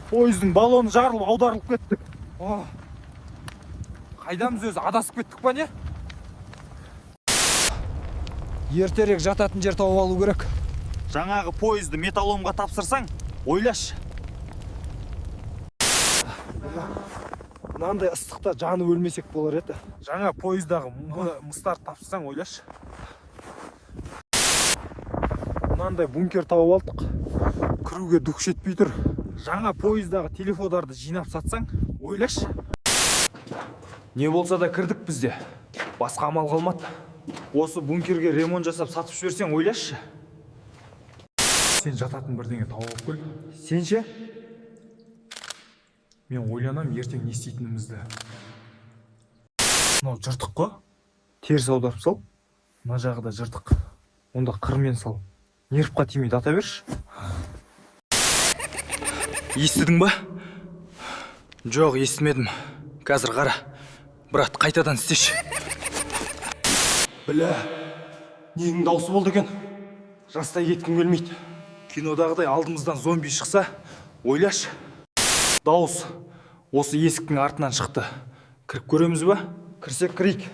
Пойыздың баллоны жарылып аударылып кеттік. Қайдамыз өзі, адасып кеттік па не? Ертерек жататын жер тауып алу керек. Жаңағы пойызды металломға тапсырсаң, ойлаш. Мынандай ыстықта жаны өлмесек болар еді. Жаңа пойыздағы мыстарды тапсырсаң, ойлаш. Мынандай бункер тауып алдық. Кіруге дух жетпей тұр. Жаңа пойыздағы телефондарды жинап сатсаң, ойлаш. Не болса да кірдік бізде. Басқа амал қалмады. Осы бункерге ремонт жасап сатып жіберсең, ойлаш. Сен жататын бірдеңе тауып көл. Сен ше? Мен ойланам ертең не істейтінімізді. Мынау жыртық қой. Теріс аударып сал. Мына жағы да жыртық. Онда қырмен сал. Нервқа тимейді, ата берші. Естідің ба? Жоқ, естімедім. Қазір қара. Брат, қайтадан істеші. Біля, ненің даусы болды екен? Жастай кеткім келмейді. Кинодағыдай алдымыздан зомби шықса, ойлаш. Дауыс осы есіктің артынан шықты. Кіріп көреміз ба? Кірсек кірейік.